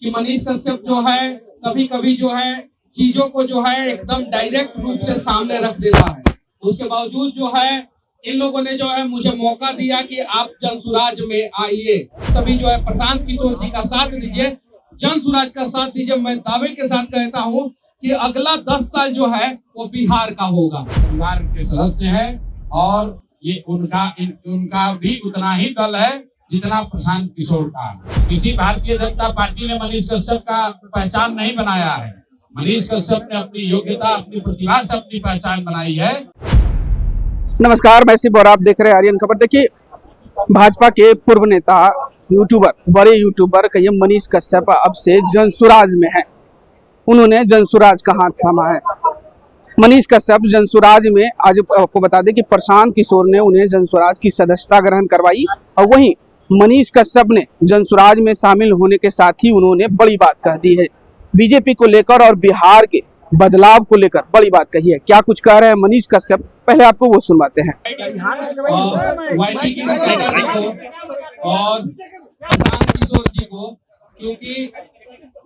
कि मनीष कश्यप जो है कभी कभी जो है चीजों को जो है एकदम डायरेक्ट रूप से सामने रख देता है। उसके बावजूद जो है इन लोगों ने जो है मुझे मौका दिया कि आप जनसुराज में आइए, सभी जो है प्रशांत किशोर जी का साथ दीजिए, जनसुराज का साथ दीजिए। मैं दावे के साथ कहता हूँ कि अगला 10 साल जो है वो बिहार का होगा। परिवार के सदस्य है और ये उनका भी उतना ही दल है जितना प्रशांत किशोर का। किसी भारतीय जनता पार्टी ने मनीष कश्यप का पहचान नहीं बनाया है। मनीष कश्यप ने अपनी योग्यता, अपनी प्रतिभा से अपनी पहचान बनाई है। नमस्कार, मैं शिव और आप देख रहे हैं आर्यन खबर। देखिए, भाजपा के पूर्व नेता यूट्यूबर, बड़े यूट्यूबर कहिए मनीष कश्यप अब से जनसुराज में है। उन्होंने जनसुराज का हाथ थामा है। मनीष कश्यप जनसुराज में, आज आपको बता दें कि प्रशांत किशोर ने उन्हें जनसुराज की सदस्यता ग्रहण करवाई और वहीं मनीष कश्यप ने जनसुराज में शामिल होने के साथ ही उन्होंने बड़ी बात कह दी है। बीजेपी को लेकर और बिहार के बदलाव को लेकर बड़ी बात कही है। क्या कुछ कह रहे हैं मनीष कश्यप, पहले आपको वो सुनवाते हैं। और प्रशांत किशोर जी को, क्योंकि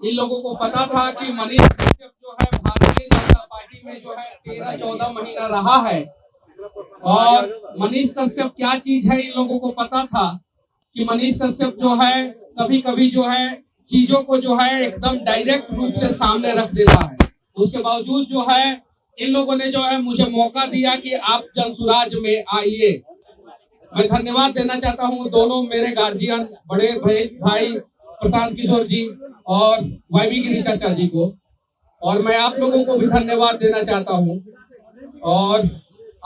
इन लोगों को पता था कि मनीष कश्यप जो है भारतीय जनता पार्टी में जो है 13-14 महीना रहा है और मनीष कश्यप क्या चीज है इन लोगों को पता था कि मनीष कश्यप जो है कभी कभी जो है चीजों को जो है एकदम डायरेक्ट रूप से सामने रख देता है। उसके बावजूद जो है इन लोगों ने जो है मुझे मौका दिया कि आप जनसुराज में आइए। मैं धन्यवाद देना चाहता हूं दोनों मेरे गार्जियन, बड़े भाई प्रशांत किशोर जी और वाईवी गिरी चाचा जी को, और मैं आप लोगों को भी धन्यवाद देना चाहता हूं। और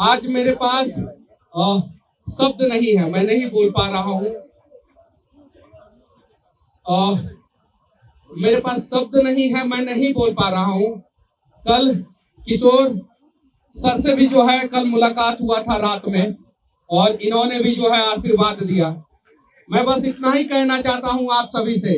आज मेरे पास शब्द नहीं है, मैं नहीं बोल पा रहा हूं। मेरे पास शब्द नहीं है, मैं नहीं बोल पा रहा हूं। कल किशोर सर से भी जो है कल मुलाकात हुआ था रात में और इन्होंने भी जो है आशीर्वाद दिया। मैं बस इतना ही कहना चाहता हूं आप सभी से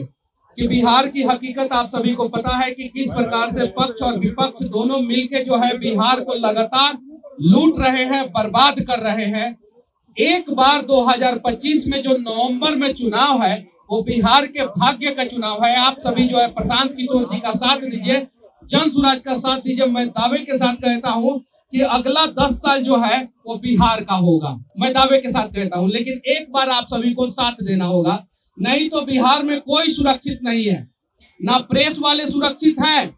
कि बिहार की हकीकत आप सभी को पता है कि किस प्रकार से पक्ष और विपक्ष दोनों मिलकर जो है बिहार को लगातार लूट रहे हैं, बर्बाद कर रहे हैं। एक बार 2025 में जो नवंबर में चुनाव है वो बिहार के भाग्य का चुनाव है। आप सभी जो है प्रशांत किशोर जी का साथ दीजिए, जनसुराज का साथ दीजिए। मैं दावे के साथ कहता हूं कि अगला 10 साल जो है वो बिहार का होगा, मैं दावे के साथ कहता हूं। लेकिन एक बार आप सभी को साथ देना होगा, नहीं तो बिहार में कोई सुरक्षित नहीं है। ना प्रेस वाले सुरक्षित हैं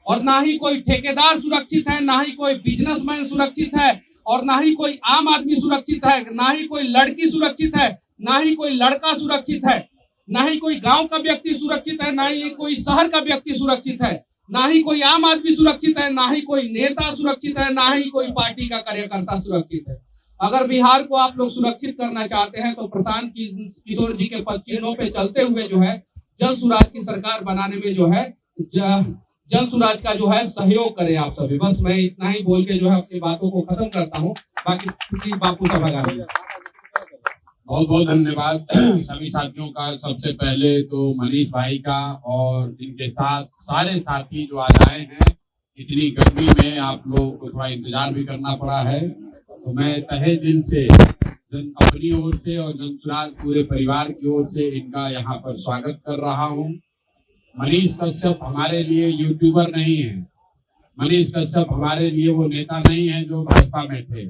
और ना ही कोई ठेकेदार सुरक्षित है, ना ही कोई बिजनेसमैन सुरक्षित है और ना ही कोई आम आदमी सुरक्षित है, ना ही कोई लड़की सुरक्षित है, ना ही कोई लड़का सुरक्षित है, ना ही कोई गांव का व्यक्ति सुरक्षित है, ना ही कोई शहर का व्यक्ति सुरक्षित है, ना ही कोई आम आदमी सुरक्षित है, ना ही कोई नेता सुरक्षित है, ना ही कोई पार्टी का कार्यकर्ता सुरक्षित है। अगर बिहार को आप लोग सुरक्षित करना चाहते हैं तो प्रशांत किशोर जी के पद चिन्हों पे चलते हुए जो है जनसुराज की सरकार बनाने में जो है जनसुराज का जो है सहयोग करें आप सभी। बस मैं इतना ही बोल के जो है अपनी बातों को खत्म करता हूँ। बाकी बापू सब लगा रही है। बहुत बहुत धन्यवाद सभी साथियों का। सबसे पहले तो मनीष भाई का और इनके साथ सारे साथी जो आज आए हैं। इतनी गर्मी में आप लोगों को थोड़ा इंतजार भी करना पड़ा है, तो मैं तहे दिल से अपनी ओर से और जनसुराज पूरे परिवार की ओर से इनका यहाँ पर स्वागत कर रहा हूँ। मनीष कश्यप हमारे लिए यूट्यूबर नहीं है। मनीष कश्यप हमारे लिए वो नेता नहीं है जो भाजपा में थे।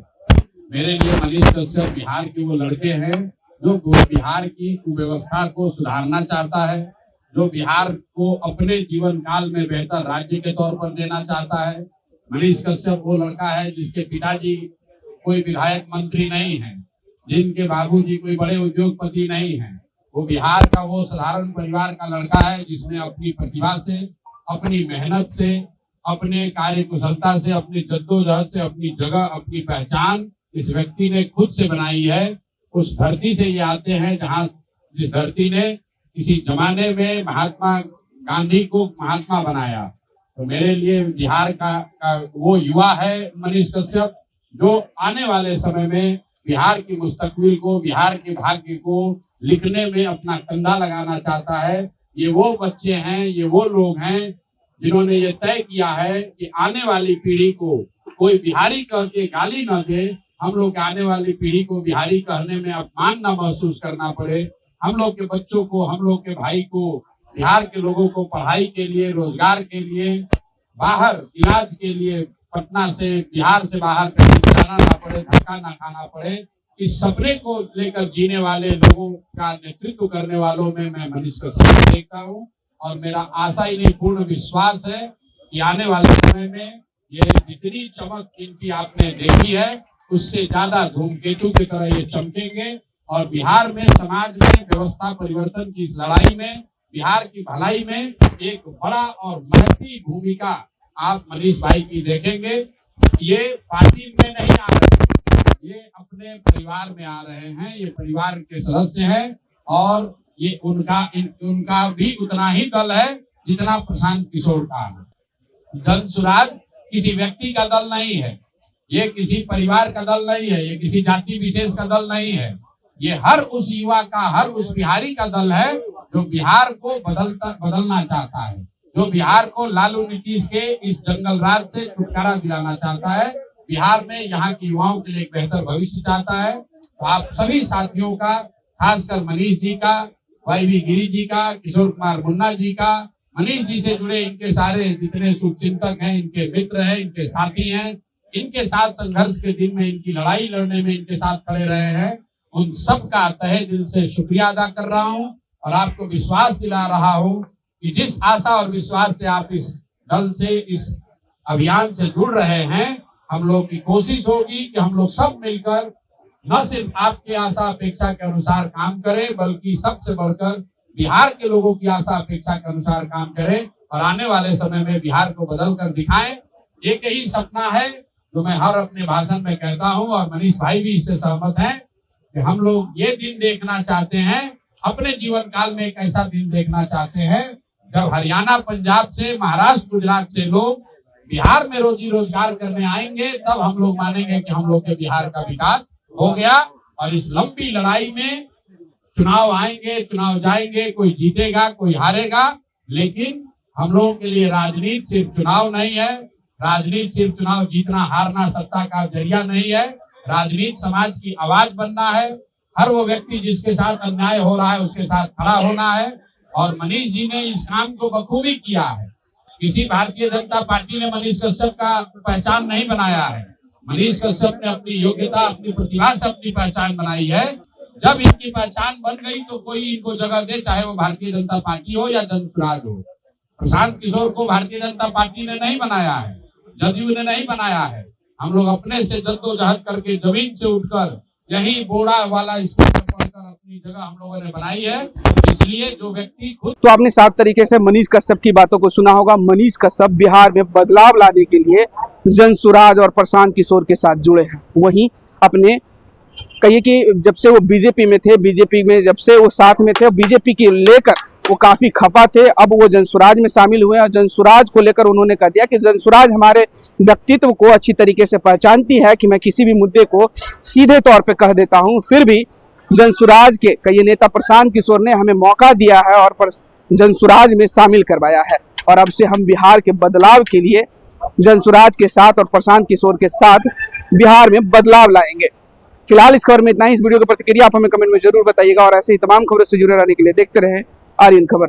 मेरे लिए मनीष कश्यप बिहार के वो लड़के हैं जो बिहार की कुव्यवस्था को सुधारना चाहता है, जो बिहार को अपने जीवन काल में बेहतर राज्य के तौर पर देना चाहता है। मनीष कश्यप वो लड़का है जिसके पिताजी कोई विधायक मंत्री नहीं है, जिनके बाबूजी कोई बड़े उद्योगपति नहीं है। वो बिहार का वो साधारण परिवार का लड़का है जिसने अपनी प्रतिभा से, अपनी मेहनत से, अपने कार्य कुशलता से, अपनी जद्दोजहद से अपनी जगह, अपनी पहचान इस व्यक्ति ने खुद से बनाई है। उस धरती से ये आते हैं जहां जिस धरती ने किसी जमाने में महात्मा गांधी को महात्मा बनाया। तो मेरे लिए बिहार का वो युवा है मनीष कश्यप जो आने वाले समय में बिहार की मुस्तकबिल को, बिहार के भाग्य को लिखने में अपना कंधा लगाना चाहता है। ये वो बच्चे हैं, ये वो लोग हैं जिन्होंने ये तय किया है कि आने वाली पीढ़ी को कोई बिहारी कह के गाली न दे, हम लोग के आने वाली पीढ़ी को बिहारी कहने में अपमान न महसूस करना पड़े, हम लोग के बच्चों को, हम लोग के भाई को बिहार के लोगों को पढ़ाई के लिए, रोजगार के लिए, बाहर इलाज के लिए पटना से, बिहार से बाहर कहीं जाना ना पड़े, धक्का ना खाना पड़े, इस सपने को लेकर जीने वाले लोगों का नेतृत्व करने वालों में मैं मनीष कश्यप देखता हूँ। और मेरा आशा ही नहीं, पूर्ण विश्वास है कि आने वाले समय में ये जितनी चमक इनकी आपने देखी है उससे ज्यादा धूमकेतु की तरह ये चमकेंगे और बिहार में, समाज में व्यवस्था परिवर्तन की इस लड़ाई में, बिहार की भलाई में एक बड़ा और महती भूमिका आप मनीष भाई की देखेंगे। ये पार्टी में नहीं आ रहे, ये अपने परिवार में आ रहे हैं, ये परिवार के सदस्य हैं और ये उनका भी उतना ही दल है जितना प्रशांत किशोर का है। जन सुराज किसी व्यक्ति का दल नहीं है, ये किसी परिवार का दल नहीं है, ये किसी जाति विशेष का दल नहीं है, ये हर उस युवा का, हर उस बिहारी का दल है जो बिहार को बदलना चाहता है, जो बिहार को लालू नीतीश के इस जंगल राज से छुटकारा दिलाना चाहता है, बिहार में यहाँ के युवाओं के लिए एक बेहतर भविष्य चाहता है। तो आप सभी साथियों का, खासकर मनीष जी का, वाईवी गिरी जी का, किशोर कुमार मुन्ना जी का, मनीष जी से जुड़े इनके सारे जितने शुभचिंतक हैं, इनके मित्र हैं, इनके साथी हैं, इनके साथ संघर्ष के दिन में, इनकी लड़ाई लड़ने में इनके साथ खड़े रहे हैं, उन सब का तहे दिल से शुक्रिया अदा कर रहा हूं और आपको विश्वास दिला रहा हूं कि जिस आशा और विश्वास से आप इस दल से, इस अभियान से जुड़ रहे हैं, हम लोग की कोशिश होगी कि हम लोग सब मिलकर न सिर्फ आपकी आशा अपेक्षा के अनुसार काम करें, बल्कि सबसे बढ़कर बिहार के लोगों की आशा अपेक्षा के अनुसार काम करें और आने वाले समय में बिहार को बदल कर दिखाएं। एक ही सपना है जो मैं हर अपने भाषण में कहता हूं और मनीष भाई भी इससे सहमत हैं कि हम लोग ये दिन देखना चाहते हैं, अपने जीवन काल में एक ऐसा दिन देखना चाहते हैं जब हरियाणा, पंजाब से, महाराष्ट्र, गुजरात से लोग बिहार में रोजी रोजगार करने आएंगे, तब हम लोग मानेंगे कि हम लोग के बिहार का विकास हो गया। और इस लंबी लड़ाई में चुनाव आएंगे, चुनाव जाएंगे, कोई जीतेगा, कोई हारेगा, लेकिन हम लोगों के लिए राजनीति सिर्फ चुनाव नहीं है, राजनीति सिर्फ चुनाव जीतना हारना सत्ता का जरिया नहीं है, राजनीति समाज की आवाज बनना है। हर वो व्यक्ति जिसके साथ अन्याय हो रहा है उसके साथ खड़ा होना है और मनीष जी ने इस काम को बखूबी किया है। किसी भारतीय जनता पार्टी ने मनीष कश्यप का पहचान नहीं बनाया है, मनीष कश्यप ने अपनी योग्यता, अपनी प्रतिभा से अपनी पहचान बनाई है। जब इनकी पहचान बन गई तो कोई इनको जगह दे, चाहे वो भारतीय जनता पार्टी हो या जन सुराज हो। प्रशांत किशोर को भारतीय जनता पार्टी ने नहीं बनाया है, जदयू ने नहीं बनाया है, हम लोग अपने से जद्दोजहद करके जमीन से उठकर यही बोड़ा वाला स्कूल में पढ़कर अपनी जगह हम लोगों ने बनाई है। इसलिए जो व्यक्ति खुद, तो आपने साफ तरीके से मनीष कश्यप की बातों को सुना होगा। मनीष कश्यप बिहार में बदलाव लाने के लिए जन सुराज और प्रशांत किशोर के साथ जुड़े हैं। वहीं अपने कहिए कि जब से वो बीजेपी में थे, बीजेपी में जब से वो साथ में थे, बीजेपी की लेकर वो काफी खफा थे। अब वो जनसुराज में शामिल हुए और जनसुराज को लेकर उन्होंने कह दिया कि जनसुराज हमारे व्यक्तित्व को अच्छी तरीके से पहचानती है कि मैं किसी भी मुद्दे को सीधे तौर पे कह देता हूं। फिर भी जनसुराज के कई नेता प्रशांत किशोर ने हमें मौका दिया है और जनसुराज में शामिल करवाया है और अब से हम बिहार के बदलाव के लिए जनसुराज के साथ और प्रशांत किशोर के साथ बिहार में बदलाव लाएंगे। फिलहाल इस खबर में इतना ही। इस वीडियो की प्रतिक्रिया आप हमें कमेंट में जरूर बताइएगा और ऐसे ही तमाम खबरों से जुड़े रहने के लिए देखते रहें आर्यन खबर।